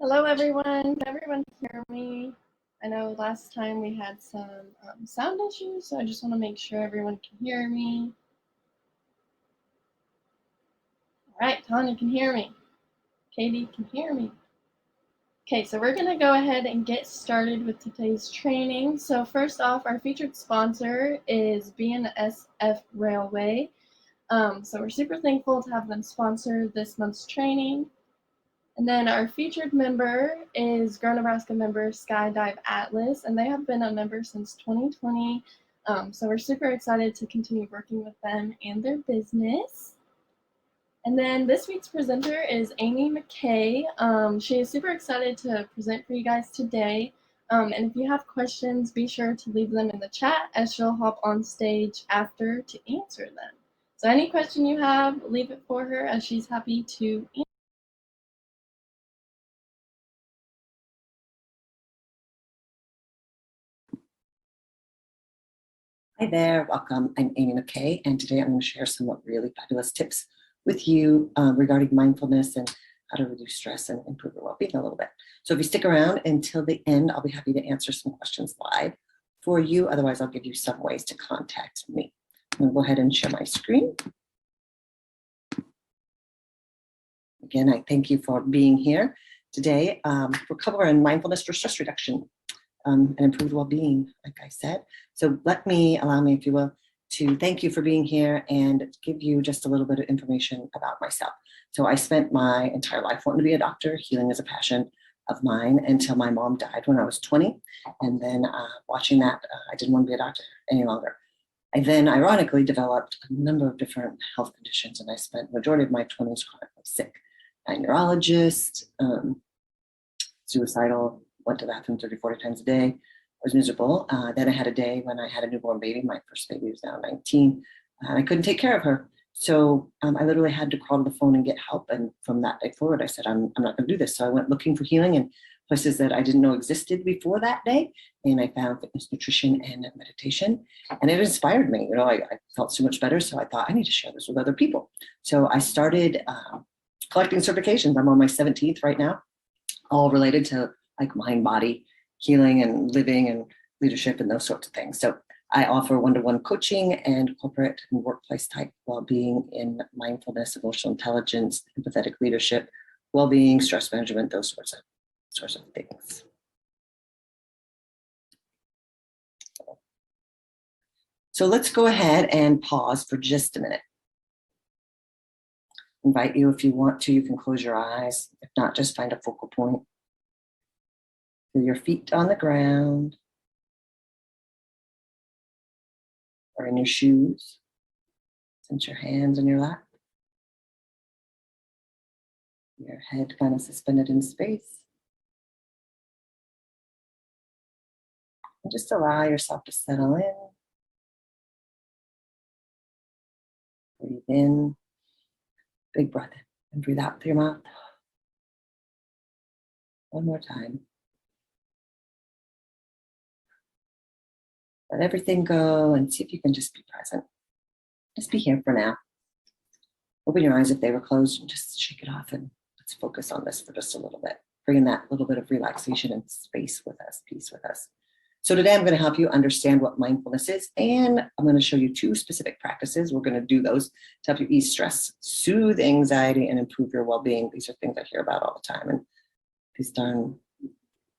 Hello, everyone. Can everyone hear me? I know last time we had some sound issues, so I just want to make sure everyone can hear me. All right, Tanya can hear me. Katie can hear me. Okay, so we're going to go ahead and get started with today's training. So first off, our featured sponsor is BNSF Railway. So we're super thankful to have them sponsor this month's training. And then our featured member is Grow Nebraska member Skydive Atlas, and they have been a member since 2020. So we're super excited to continue working with them and their business. And then this week's presenter is Amy McKay. She is super excited to present for you guys today. And if you have questions, be sure to leave them in the chat as she'll hop on stage after to answer them. So any question you have, leave it for her as she's happy to answer. Hi there, welcome. I'm Amy McKay, and today I'm going to share some really fabulous tips with you regarding mindfulness and how to reduce stress and improve your well-being a little bit. So if you stick around until the end, I'll be happy to answer some questions live for you. Otherwise, I'll give you some ways to contact me. I'm going to go ahead and share my screen. Again, I thank you for being here today. We're covering mindfulness for stress reduction. And improved well-being, like I said. So allow me, if you will, to thank you for being here and give you just a little bit of information about myself. So I spent my entire life wanting to be a doctor. Healing is a passion of mine until my mom died when I was 20. And then watching that, I didn't want to be a doctor any longer. I then ironically developed a number of different health conditions, and I spent the majority of my 20s chronically sick. A neurologist, suicidal, went to the bathroom 30, 40 times a day. I was miserable. Then I had a day when I had a newborn baby. My first baby was now 19. And I couldn't take care of her. So I literally had to crawl to the phone and get help. And from that day forward, I said, I'm not going to do this. So I went looking for healing in places that I didn't know existed before that day. And I found fitness, nutrition, and meditation. And it inspired me. I felt so much better. So I thought, I need to share this with other people. So I started collecting certifications. I'm on my 17th right now, all related to like mind, body, healing and living and leadership and those sorts of things. So I offer one-to-one coaching and corporate and workplace type well-being in mindfulness, emotional intelligence, empathetic leadership, well-being, stress management, those sorts of things. So let's go ahead and pause for just a minute. Invite you, if you want to, you can close your eyes. If not, just find a focal point. Feel your feet on the ground or in your shoes. Sense your hands in your lap. Your head kind of suspended in space. And just allow yourself to settle in. Breathe in. Big breath in and breathe out through your mouth. One more time. Let everything go and see if you can just be present. Just be here for now. Open your eyes if they were closed and just shake it off, and let's focus on this for just a little bit. Bring in that little bit of relaxation and space with us, peace with us. So today I'm going to help you understand what mindfulness is, and I'm going to show you 2 specific practices. We're going to do those to help you ease stress, soothe anxiety, and improve your well-being. These are things I hear about all the time, and these darn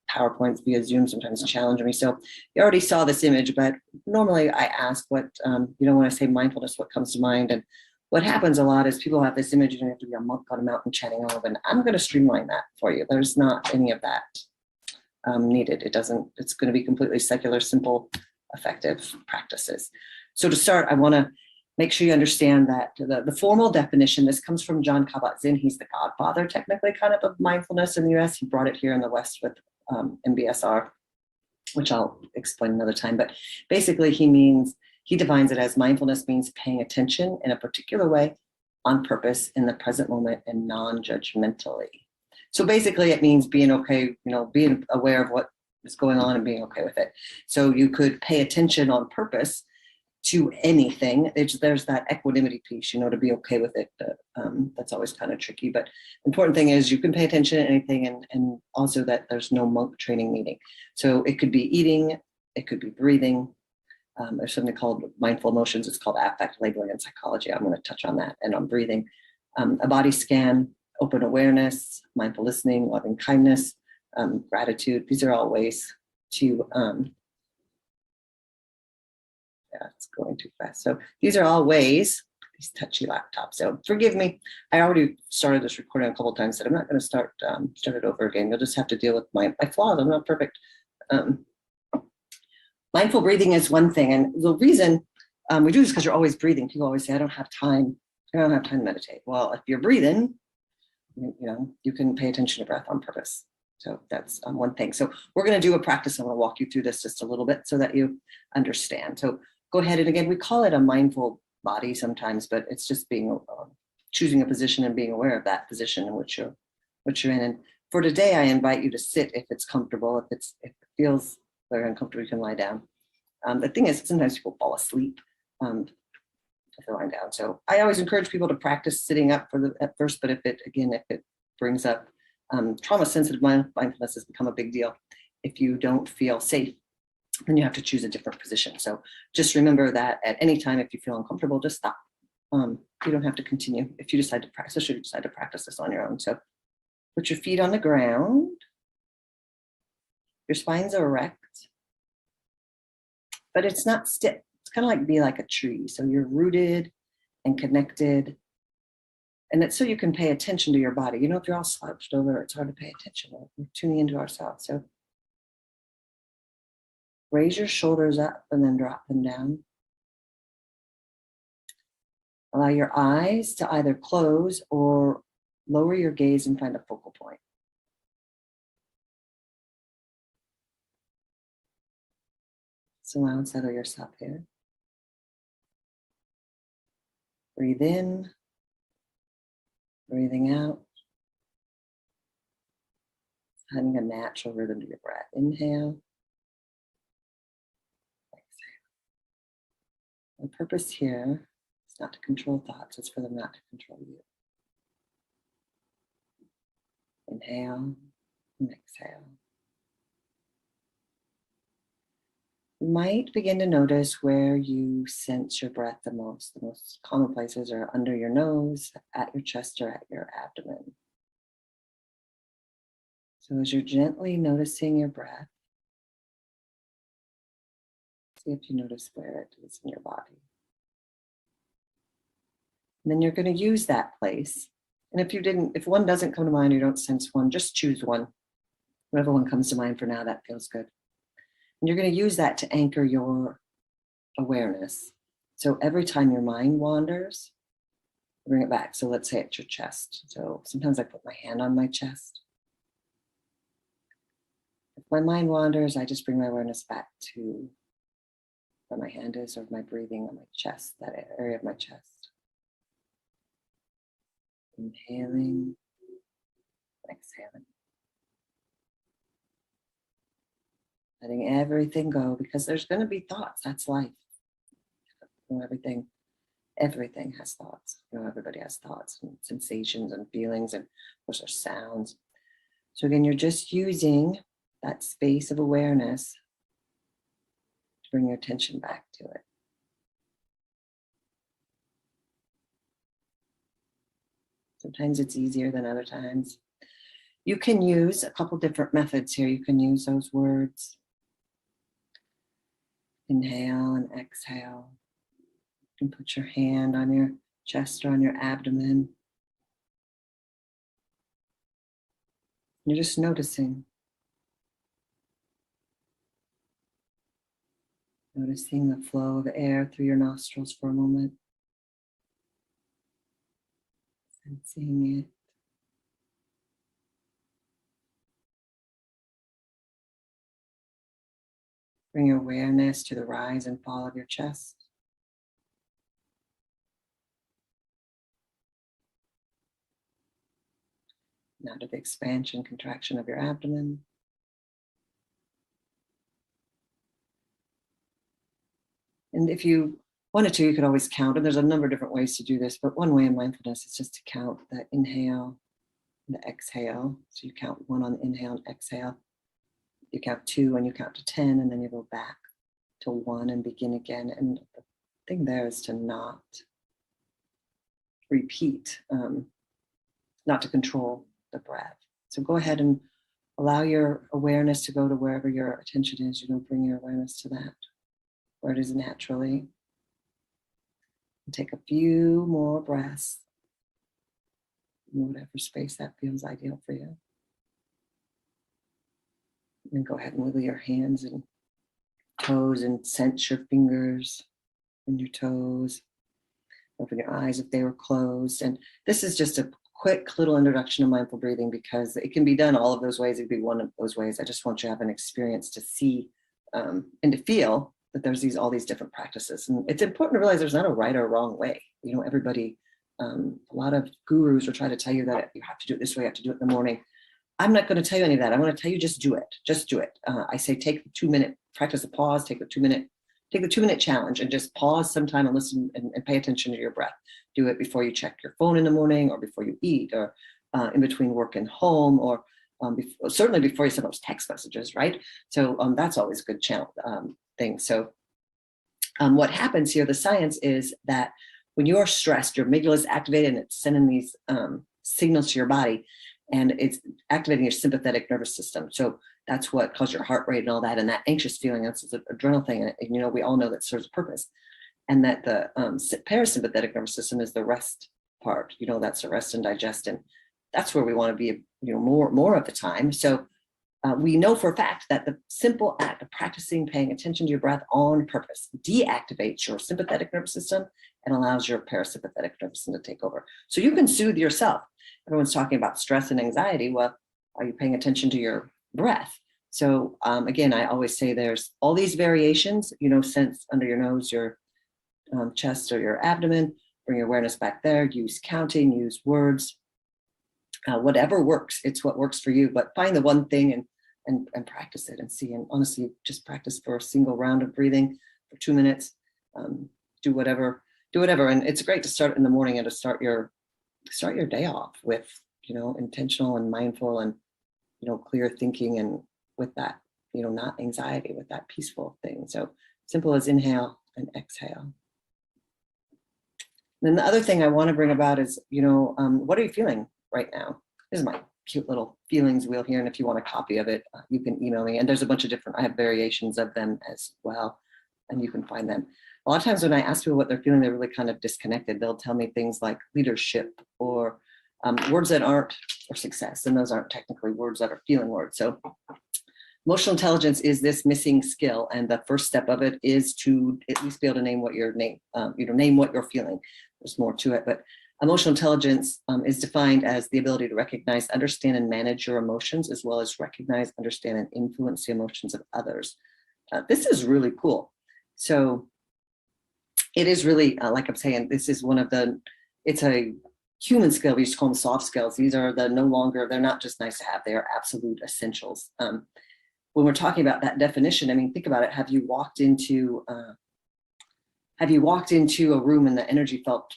PowerPoints via Zoom sometimes challenge me. So you already saw this image, but normally I ask what, when I say mindfulness, what comes to mind? And what happens a lot is people have this image and you have to be a monk on a mountain chatting all over, and I'm going to streamline that for you. There's not any of that needed. It's going to be completely secular, simple, effective practices. So to start, I want to make sure you understand that the formal definition, this comes from John Kabat-Zinn. He's the godfather, technically, kind of mindfulness in the US. He brought it here in the West with MBSR, which I'll explain another time. But basically, he defines it as mindfulness means paying attention in a particular way on purpose in the present moment and non-judgmentally. So basically, it means being okay, being aware of what is going on and being okay with it. So you could pay attention on purpose to anything. There's that equanimity piece, to be okay with it. That's always kind of tricky. But the important thing is you can pay attention to anything, and also that there's no monk training meeting. So it could be eating, it could be breathing. There's something called mindful emotions. It's called affect labeling in psychology. I'm going to touch on that, and on breathing. A body scan, open awareness, mindful listening, loving kindness, gratitude. These are all ways to yeah, it's going too fast. So these are all ways, these touchy laptops. So forgive me. I already started this recording a couple of times, said I'm not going to start it over again. You'll just have to deal with my flaws. I'm not perfect. Mindful breathing is one thing. And the reason we do this because you're always breathing. People always say, I don't have time. I don't have time to meditate. Well, if you're breathing, you can pay attention to breath on purpose. So that's one thing. So we're going to do a practice. I'm going to walk you through this just a little bit so that you understand. So go ahead. And again, we call it a mindful body sometimes, but it's just being choosing a position and being aware of that position in which you're in. And for today, I invite you to sit if it's comfortable. If it feels very uncomfortable, you can lie down. The thing is, sometimes people fall asleep if they're lying down. So I always encourage people to practice sitting up at first, but if it brings up trauma-sensitive mindfulness has become a big deal. If you don't feel safe, then you have to choose a different position. So just remember that at any time, if you feel uncomfortable, just stop. You don't have to continue if you decide to practice, or you decide to practice this on your own. So put your feet on the ground. Your spine's erect, but it's not stiff. It's kind of like a tree. So you're rooted and connected. And that's so you can pay attention to your body. If you're all slouched over, it's hard to pay attention. We're tuning into ourselves. So raise your shoulders up and then drop them down. Allow your eyes to either close or lower your gaze and find a focal point. So now settle yourself here. Breathe in, breathing out. Finding a natural rhythm to your breath. Inhale. Exhale. The purpose here is not to control thoughts, it's for them not to control you. Inhale and exhale. You might begin to notice where you sense your breath the most. The most common places are under your nose, at your chest, or at your abdomen. So as you're gently noticing your breath, see if you notice where it is in your body. And then you're going to use that place. And if one doesn't come to mind, or you don't sense one, just choose one. Whatever one comes to mind for now, that feels good. And you're going to use that to anchor your awareness. So every time your mind wanders, bring it back. So let's say it's your chest. So sometimes I put my hand on my chest. If my mind wanders, I just bring my awareness back to where my hand is, or my breathing on my chest, that area of my chest. Inhaling, exhaling. Letting everything go, because there's going to be thoughts. That's life. Everything has thoughts. Everybody has thoughts and sensations and feelings, and of course there's sounds. So again, you're just using that space of awareness to bring your attention back to it. Sometimes it's easier than other times. You can use a couple different methods here. You can use those words. Inhale and exhale. You can put your hand on your chest or on your abdomen. You're just noticing. Noticing the flow of air through your nostrils for a moment. Sensing it. Bring your awareness to the rise and fall of your chest. Now to the expansion, contraction of your abdomen. And if you 1 or 2, you could always count, and there's a number of different ways to do this, but one way in mindfulness is just to count the inhale and the exhale. So you count 1 on the inhale and exhale. You count 2 and you count to 10, and then you go back to 1 and begin again. And the thing there is to not repeat, not to control the breath. So go ahead and allow your awareness to go to wherever your attention is. You're going to bring your awareness to that, where it is naturally. And take a few more breaths in whatever space that feels ideal for you. And go ahead and wiggle your hands and toes and sense your fingers and your toes. Open your eyes if they were closed. And this is just a quick little introduction to mindful breathing, because it can be done all of those ways. It could be one of those ways. I just want you to have an experience to see and to feel that there's all these different practices. And it's important to realize there's not a right or wrong way. You know, everybody, a lot of gurus will try to tell you that you have to do it this way, you have to do it in the morning. I'm not going to tell you any of that. I'm going to tell you just do it. Just do it. I say take the 2-minute, practice a pause, take the 2-minute challenge and just pause sometime and listen and pay attention to your breath. Do it before you check your phone in the morning, or before you eat, or in between work and home, or certainly before you send those text messages, right? So that's always a good thing. So what happens here, the science is that when you're stressed, your amygdala is activated and it's sending these signals to your body, and it's activating your sympathetic nervous system. So that's what causes your heart rate and all that, and that anxious feeling. That's the adrenal thing. And you know, we all know that serves a purpose. And that the parasympathetic nervous system is the rest part. You know, that's the rest and digest, and that's where we want to be. You know, more of the time. So we know for a fact that the simple act of practicing paying attention to your breath on purpose deactivates your sympathetic nervous system and allows your parasympathetic nervous system to take over. So you can soothe yourself. Everyone's talking about stress and anxiety. Well, are you paying attention to your breath? So again, I always say there's all these variations. You know, sense under your nose, your chest or your abdomen. Bring your awareness back there. Use counting. Use words. Whatever works. It's what works for you. But find the one thing and practice it and see. And honestly, just practice for a single round of breathing for 2 minutes. Do whatever. And it's great to start in the morning and to start your day off with, you know, intentional and mindful and, you know, clear thinking, and with that, you know, not anxiety, with that peaceful thing. So simple as inhale and exhale. And then the other thing I want to bring about is, you know, what are you feeling right now? This is my cute little feelings wheel here. And if you want a copy of it, you can email me. And there's a bunch of I have variations of them as well, and you can find them. A lot of times when I ask people what they're feeling, they're really kind of disconnected. They'll tell me things like leadership or words that aren't, or success. And those aren't technically words that are feeling words. So emotional intelligence is this missing skill. And the first step of it is to at least be able to name what you're name what you're feeling. There's more to it, but emotional intelligence is defined as the ability to recognize, understand, and manage your emotions, as well as recognize, understand, and influence the emotions of others. This is really cool. So it is really, like I'm saying, this is it's a human skill. We used to call them soft skills. These are they're not just nice to have, they are absolute essentials. When we're talking about that definition, I mean, think about it. Have you walked into a room and the energy felt,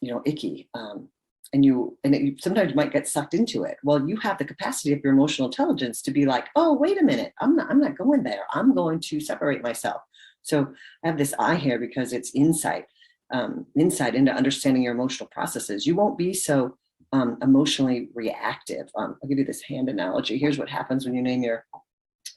you know, icky, sometimes you might get sucked into it? Well, you have the capacity of your emotional intelligence to be like, oh, wait a minute, I'm not going there. I'm going to separate myself. So I have this eye here because it's insight into understanding your emotional processes. You won't be so emotionally reactive. I'll give you this hand analogy. Here's what happens when you name your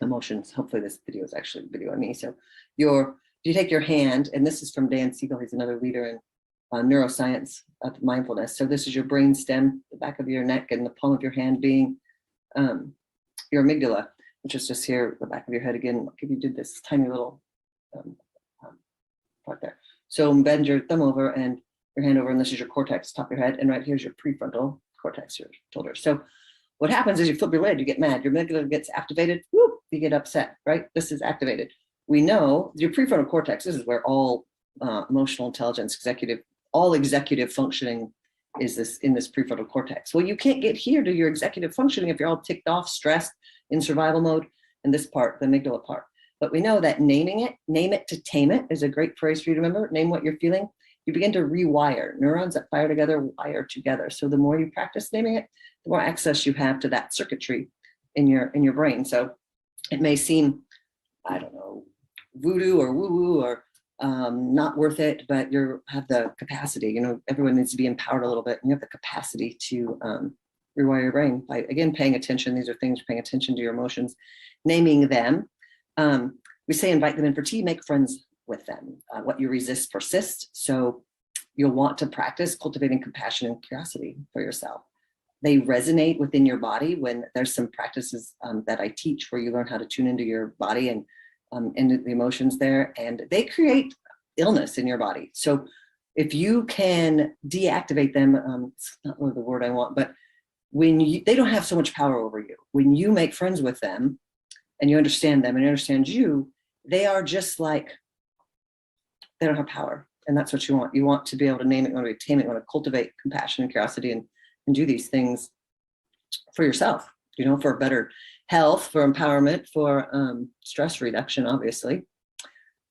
emotions. Hopefully this video is actually a video on me. So you take your hand, and this is from Dan Siegel. He's another leader in neuroscience of mindfulness. So this is your brain stem, the back of your neck, and the palm of your hand being your amygdala, which is just here, the back of your head. Again, if you did this tiny little part there. So bend your thumb over and your hand over, and this is your cortex, top of your head, and right here's your prefrontal cortex, your shoulder. So what happens is you flip your lid, you get mad, your amygdala gets activated, whoop, you get upset, right? This is activated. We know your prefrontal cortex, this is where all emotional intelligence, all executive functioning is in this prefrontal cortex. Well, you can't get here to your executive functioning if you're all ticked off, stressed, in survival mode, and this part, the amygdala part. But we know that name it to tame it is a great phrase for you to remember. Name what you're feeling. You begin to rewire. Neurons that fire together wire together. So the more you practice naming it, the more access you have to that circuitry in your brain. So it may seem, I don't know, voodoo or woo-woo or not worth it, but you have the capacity. Everyone needs to be empowered a little bit, and you have the capacity to rewire your brain by, again, paying attention. These are things, paying attention to your emotions, naming them. We say invite them in for tea, make friends with them. What you resist persists. So you'll want to practice cultivating compassion and curiosity for yourself. They resonate within your body when there's some practices that I teach where you learn how to tune into your body and into the emotions there, and they create illness in your body. So if you can deactivate them, it's not really the word I want, but when they don't have so much power over you. When you make friends with them and you understand them and you understand you, they are just like, they don't have power. And that's what you want. You want to be able to name it, you want to tame it, you want to cultivate compassion and curiosity and do these things for yourself, for better health, for empowerment, for stress reduction, obviously.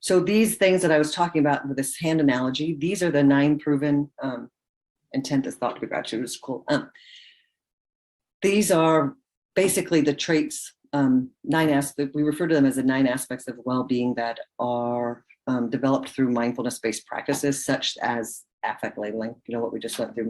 So these things that I was talking about with this hand analogy, these are the 9 proven intent is thought to be gratitude, which is cool. These are basically the traits, 9 aspects, we refer to them as the 9 aspects of well-being that are developed through mindfulness-based practices, such as affect labeling, what we just went through,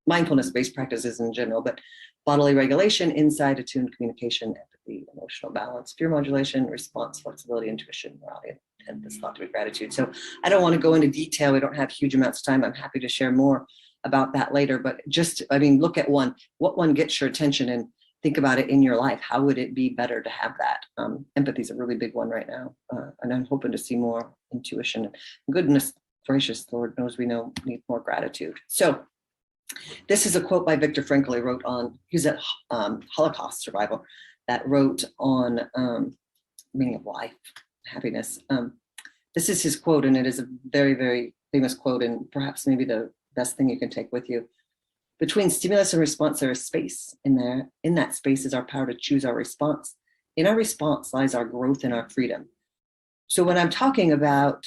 mindfulness-based practices in general, but bodily regulation, insight, attuned communication, empathy, emotional balance, fear modulation, response, flexibility, intuition, morality, and this thought to be gratitude. So I don't want to go into detail. We don't have huge amounts of time. I'm happy to share more about that later, but just, look at what one gets your attention and think about it in your life. How would it be better to have that? Empathy is a really big one right now. And I'm hoping to see more intuition. Goodness gracious, Lord knows we need more gratitude. So this is a quote by Viktor Frankl. He's a Holocaust survivor that wrote on meaning of life, happiness. This is his quote, and it is a very, very famous quote, and perhaps maybe the best thing you can take with you. Between stimulus and response, there is space in there. In that space is our power to choose our response. In our response lies our growth and our freedom. So when I'm talking about,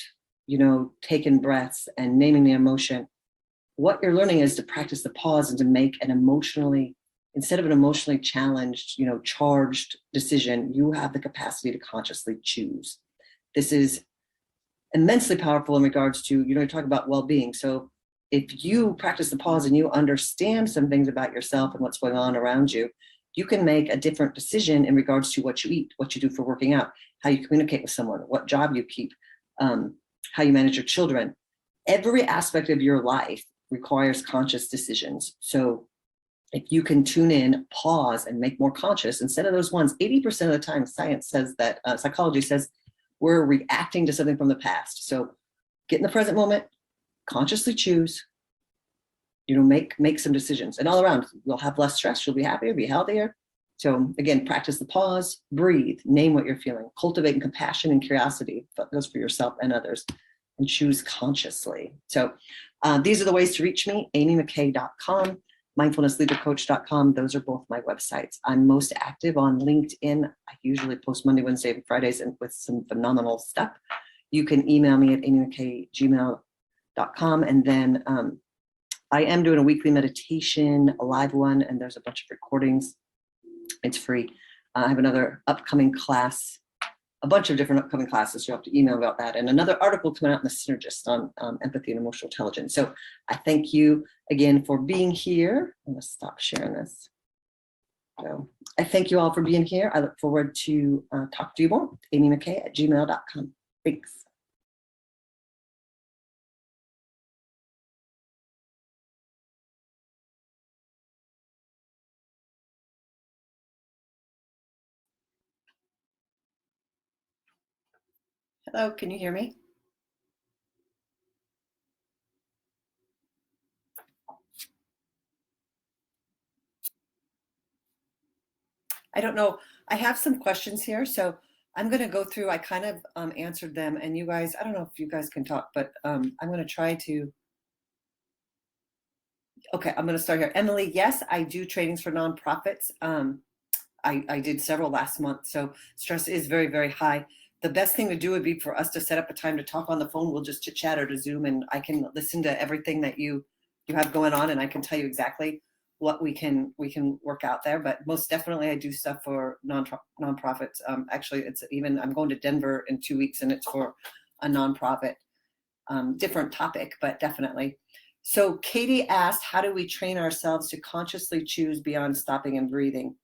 taking breaths and naming the emotion, what you're learning is to practice the pause and to make instead of an emotionally challenged, charged decision, you have the capacity to consciously choose. This is immensely powerful in regards to, you talk about well-being. So if you practice the pause and you understand some things about yourself and what's going on around you, you can make a different decision in regards to what you eat, what you do for working out, how you communicate with someone, what job you keep, how you manage your children. Every aspect of your life requires conscious decisions. So if you can tune in, pause, and make more conscious, instead of those ones, 80% of the time, science says that, psychology says, we're reacting to something from the past. So get in the present moment, consciously choose, make some decisions. And all around, you'll have less stress, you'll be happier, be healthier. So again, practice the pause, breathe, name what you're feeling, cultivate compassion and curiosity, that goes for yourself and others, and choose consciously. So these are the ways to reach me, amymckay.com, mindfulnessleadercoach.com. Those are both my websites. I'm most active on LinkedIn. I usually post Monday, Wednesday, and Fridays and with some phenomenal stuff. You can email me at amymckay@gmail.com. And then I am doing a weekly meditation, a live one, and there's a bunch of recordings. It's free. I have another upcoming class, a bunch of different upcoming classes. You'll have to email about that. And another article coming out in the Synergist on empathy and emotional intelligence. So I thank you again for being here. I'm going to stop sharing this. So I thank you all for being here. I look forward to talk to you more. amymckay@gmail.com. Thanks. Hello, can you hear me? I don't know. I have some questions here, so I'm going to go through. I kind of answered them, and you guys, I don't know if you guys can talk, but I'm going to try to. Okay, I'm going to start here. Emily, yes, I do trainings for nonprofits. I did several last month. So stress is very, very high. The best thing to do would be for us to set up a time to talk on the phone. We'll just chit chat or to Zoom, and I can listen to everything that you have going on, and I can tell you exactly what we can work out there. But most definitely, I do stuff for nonprofits. Actually, it's even I'm going to Denver in 2 weeks, and it's for a nonprofit. Different topic, but definitely. So Katie asked, how do we train ourselves to consciously choose beyond stopping and breathing?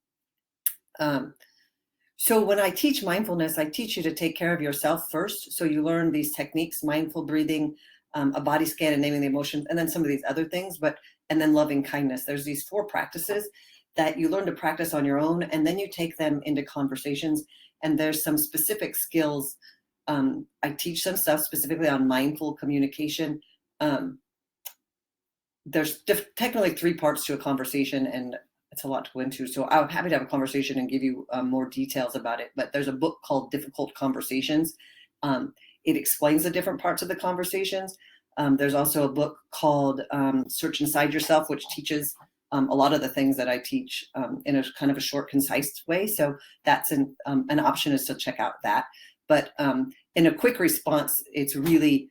So when I teach mindfulness, I teach you to take care of yourself first. So you learn these techniques, mindful breathing, a body scan and naming the emotions, and then some of these other things, and then loving kindness. There's these 4 practices that you learn to practice on your own, and then you take them into conversations. And there's some specific skills. I teach some stuff specifically on mindful communication. There's technically 3 parts to a conversation, and it's a lot to go into. So I'm happy to have a conversation and give you more details about it. But there's a book called Difficult Conversations. It explains the different parts of the conversations. There's also a book called Search Inside Yourself, which teaches a lot of the things that I teach in a kind of a short, concise way. So that's an option, is to check out that. But in a quick response, it's really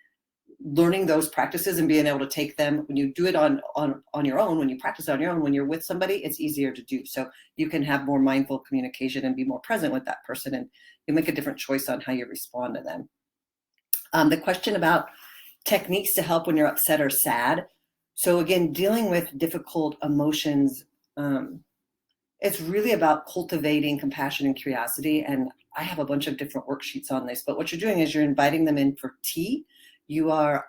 learning those practices and being able to take them. When you do it on your own, when you practice on your own, when you're with somebody, it's easier to do. So you can have more mindful communication and be more present with that person, and you make a different choice on how you respond to them. The question about techniques to help when you're upset or sad. So again, dealing with difficult emotions, it's really about cultivating compassion and curiosity. And I have a bunch of different worksheets on this, but what you're doing is you're inviting them in for tea. You are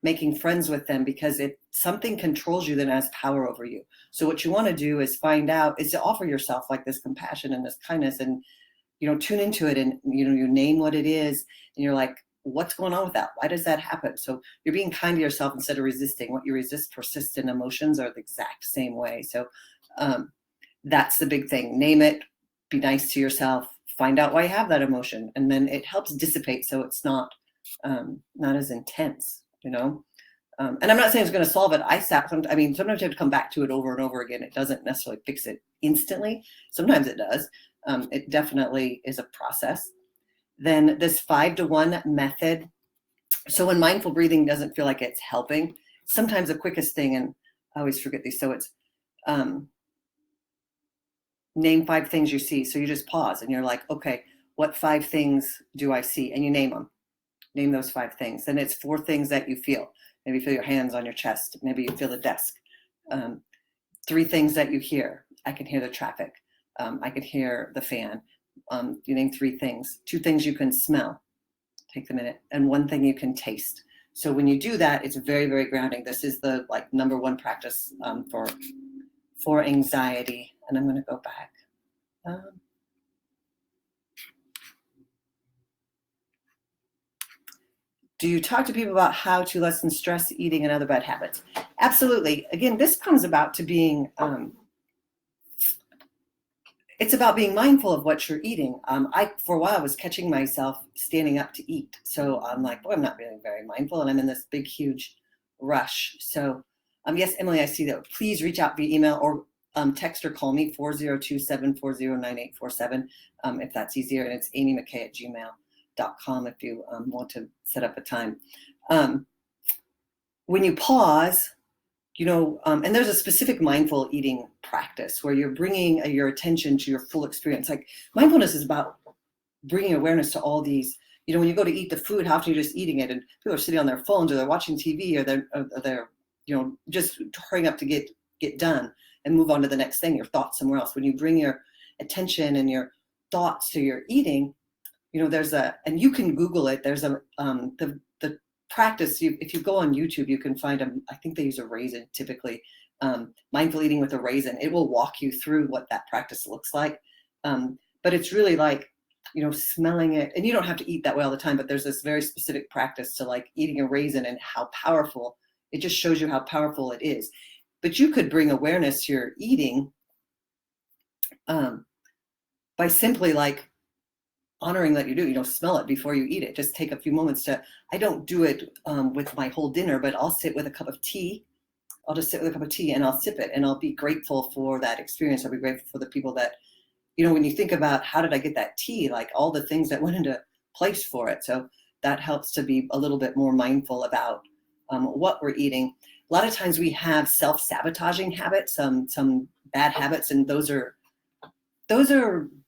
making friends with them, because if something controls you, then it has power over you. So what you want to do is to offer yourself like this compassion and this kindness, and, tune into it, and, you name what it is, and you're like, what's going on with that? Why does that happen? So you're being kind to yourself instead of resisting. What you resist, persistent emotions are the exact same way. So that's the big thing. Name it, be nice to yourself, find out why you have that emotion, and then it helps dissipate, so it's not as intense, and I'm not saying it's going to solve it. Sometimes you have to come back to it over and over again. It doesn't necessarily fix it instantly. Sometimes it does. It definitely is a process. Then this 5-to-1 method. So when mindful breathing doesn't feel like it's helping, sometimes the quickest thing, and I always forget these, so it's name 5 things you see. So you just pause and you're like, okay, what 5 things do I see? And you name them. Name those 5 things. Then it's 4 things that you feel. Maybe you feel your hands on your chest. Maybe you feel the desk. 3 things that you hear. I can hear the traffic. I can hear the fan. You name 3 things. 2 things you can smell. Take the minute. And 1 thing you can taste. So when you do that, it's very, very grounding. This is the number 1 practice for anxiety. And I'm going to go back. Do you talk to people about how to lessen stress, eating, and other bad habits? Absolutely. Again, this comes about to being, it's about being mindful of what you're eating. For a while, I was catching myself standing up to eat. So I'm like, boy, I'm not being very mindful, and I'm in this big, huge rush. So yes, Emily, I see that. Please reach out via email or text or call me, 402-740-9847, if that's easier. And it's amymckay@gmail.com if you want to set up a time. When you pause, and there's a specific mindful eating practice where you're bringing your attention to your full experience. Like mindfulness is about bringing awareness to all these, when you go to eat the food, how often you're just eating it, and people are sitting on their phones, or they're watching TV, or they're just hurrying up to get done and move on to the next thing, your thoughts somewhere else. When you bring your attention and your thoughts to your eating, and you can Google it, there's the practice. If you go on YouTube, you can find them. I think they use a raisin typically. Mindful eating with a raisin. It will walk you through what that practice looks like. But it's really like, smelling it, and you don't have to eat that way all the time, but there's this very specific practice to like eating a raisin and how powerful, it just shows you how powerful it is. But you could bring awareness to your eating by simply like honoring that you do, smell it before you eat it. Just take a few moments I don't do it with my whole dinner, but I'll sit with a cup of tea. I'll just sit with a cup of tea and I'll sip it, and I'll be grateful for that experience. I'll be grateful for the people that, when you think about how did I get that tea, like all the things that went into place for it. So that helps to be a little bit more mindful about what we're eating. A lot of times we have self-sabotaging habits, some bad habits, and those are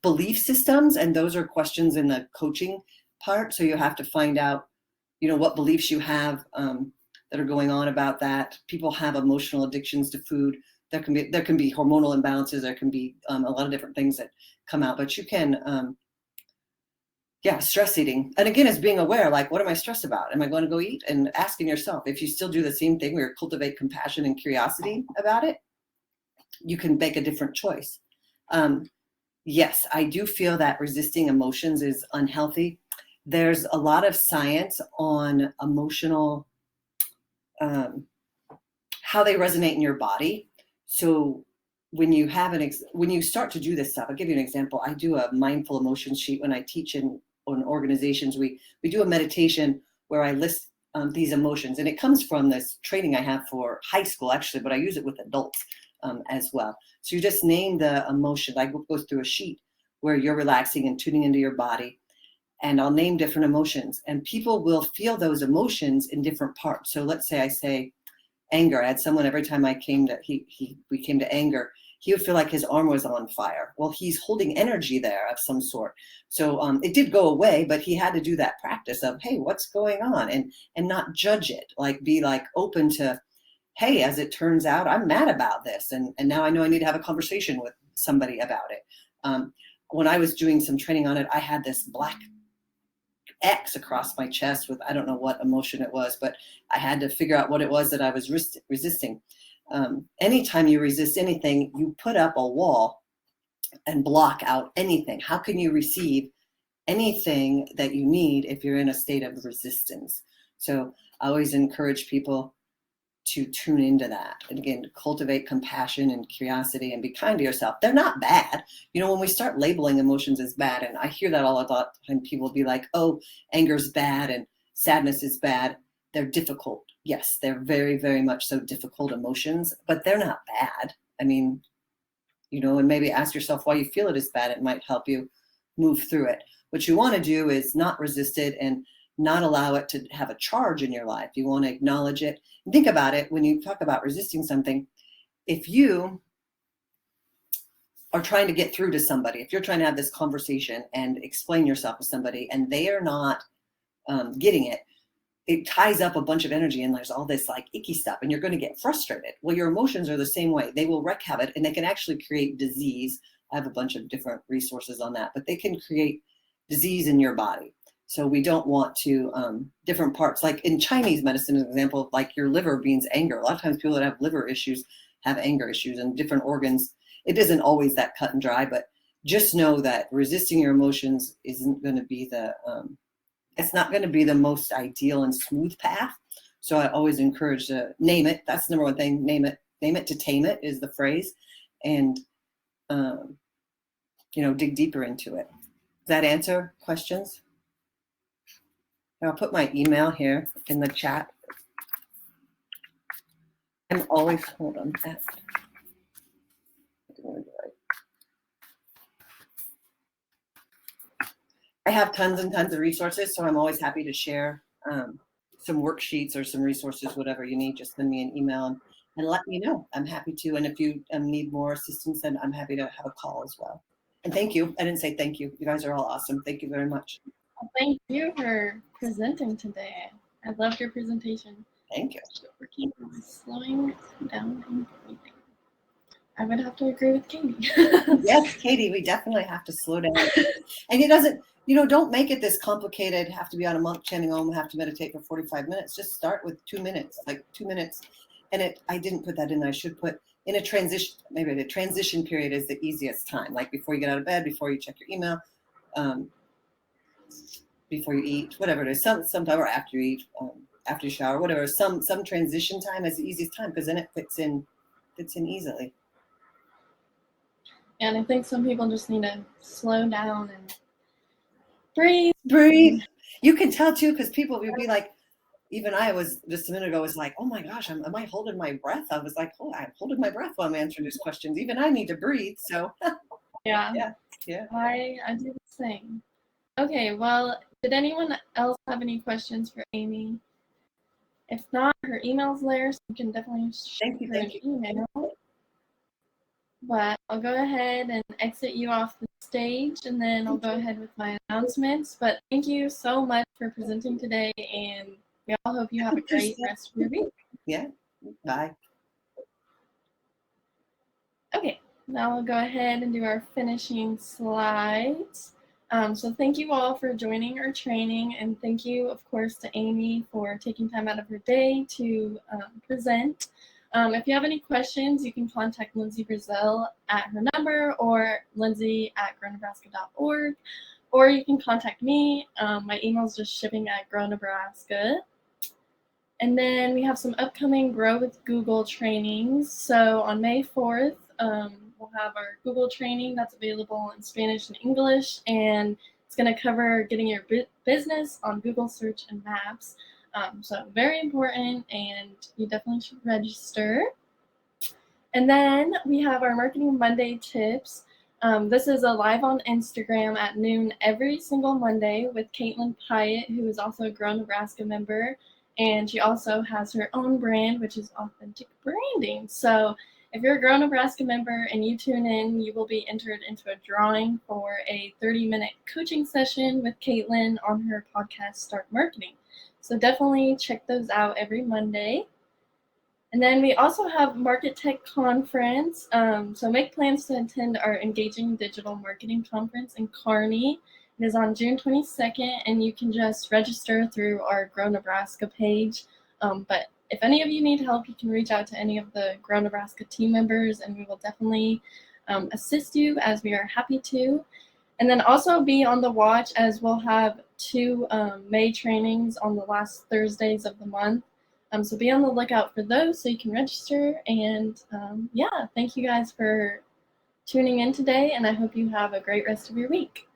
belief systems, and those are questions in the coaching part. So you have to find out, what beliefs you have that are going on about that. People have emotional addictions to food. There can be hormonal imbalances. There can be a lot of different things that come out, but you can, stress eating. And again, it's being aware, like, what am I stressed about? Am I going to go eat? And asking yourself, if you still do the same thing where you cultivate compassion and curiosity about it, you can make a different choice. Yes, I do feel that resisting emotions is unhealthy. There's a lot of science on emotional, how they resonate in your body. So when you when you start to do this stuff, I'll give you an example. I do a mindful emotions sheet when I teach in organizations. We do a meditation where I list these emotions, and it comes from this training I have for high school, actually, but I use it with adults as well. So you just name the emotion. I go through a sheet where you're relaxing and tuning into your body, and I'll name different emotions, and people will feel those emotions in different parts. So let's say I say anger. I had someone, every time I came to we came to anger, he would feel like his arm was on fire. Well, he's holding energy there of some sort. So it did go away, but he had to do that practice of, hey, what's going on, and not judge it. Like, be like open to, hey, as it turns out, I'm mad about this, and now I know I need to have a conversation with somebody about it. When I was doing some training on it, I had this black X across my chest with, I don't know what emotion it was, but I had to figure out what it was that I was resisting. Anytime you resist anything, you put up a wall and block out anything. How can you receive anything that you need if you're in a state of resistance? So I always encourage people to tune into that. And again, to cultivate compassion and curiosity and be kind to yourself. They're not bad. When we start labeling emotions as bad, and I hear that all the time, and people be like, oh, anger's bad and sadness is bad. They're difficult. Yes, they're very, very much so difficult emotions, but they're not bad. I mean, and maybe ask yourself why you feel it is bad. It might help you move through it. What you want to do is not resist it and not allow it to have a charge in your life. You want to acknowledge it. And think about it when you talk about resisting something. If you are trying to get through to somebody, if you're trying to have this conversation and explain yourself to somebody and they are not getting it, it ties up a bunch of energy, and there's all this like icky stuff, and you're going to get frustrated. Well, your emotions are the same way. They will wreak havoc, and they can actually create disease. I have a bunch of different resources on that, but they can create disease in your body. So we don't want to, different parts, like in Chinese medicine, as an example, like your liver means anger. A lot of times people that have liver issues have anger issues, and different organs. It isn't always that cut and dry, but just know that resisting your emotions isn't going to be it's not going to be the most ideal and smooth path. So I always encourage to name it. That's the number one thing. Name it to tame it is the phrase, and dig deeper into it. Does that answer questions? I'll put my email here in the chat. I'm always, hold on. I have tons and tons of resources, so I'm always happy to share some worksheets or some resources, whatever you need. Just send me an email and let me know. I'm happy to. And if you need more assistance, then I'm happy to have a call as well. And thank you. I didn't say thank you. You guys are all awesome. Thank you very much. Well, thank you for presenting today. I loved your presentation. Thank you. So we're keeping slowing down and breathing. I would have to agree with Katie. Yes, Katie, we definitely have to slow down. And it doesn't, don't make it this complicated, have to be on a monk chanting Om, have to meditate for 45 minutes. Just start with 2 minutes, like 2 minutes. And I didn't put that in there. I should put in a transition, maybe the transition period is the easiest time, like before you get out of bed, before you check your email, before you eat, whatever it is, sometime, or after you eat, after you shower, whatever. Some transition time is the easiest time, because then it fits in easily. And I think some people just need to slow down and breathe. You can tell too, because people would be like, even I was just a minute ago was like, oh my gosh, am I holding my breath? I was like, oh, I'm holding my breath while I'm answering these questions. Even I need to breathe. So Yeah. Yeah. I do the same. Okay, well, did anyone else have any questions for Amy? If not, her email's there, so you can definitely shoot her an email. But I'll go ahead and exit you off the stage, and then I'll go ahead with my announcements. But thank you so much for presenting today, and we all hope you have a great rest of your week. Yeah. Bye. Okay, now we'll go ahead and do our finishing slides. So thank you all for joining our training, and thank you, of course, to Amy for taking time out of her day to present. If you have any questions, you can contact Lindsay Brazil at her number or lindsay@grownebraska.org, or you can contact me. My email is just shipping@grownebraska. And then we have some upcoming Grow with Google trainings. So on May 4th, we'll have our Google training that's available in Spanish and English, and it's going to cover getting your business on Google search and maps. So very important, and you definitely should register. And then we have our Marketing Monday tips. This is a live on Instagram at noon every single Monday with Caitlin Pyatt, who is also a Grow Nebraska member. And she also has her own brand, which is Authentic Branding. So if you're a Grow Nebraska member and you tune in, you will be entered into a drawing for a 30-minute coaching session with Caitlin on her podcast, Start Marketing. So definitely check those out every Monday. And then we also have Market Tech Conference. So make plans to attend our Engaging Digital Marketing Conference in Kearney. It is on June 22nd, and you can just register through our Grow Nebraska page. But if any of you need help, you can reach out to any of the Grow Nebraska team members, and we will definitely assist you, as we are happy to. And then also be on the watch, as we'll have 2 May trainings on the last Thursdays of the month. So be on the lookout for those so you can register. And yeah, thank you guys for tuning in today, and I hope you have a great rest of your week.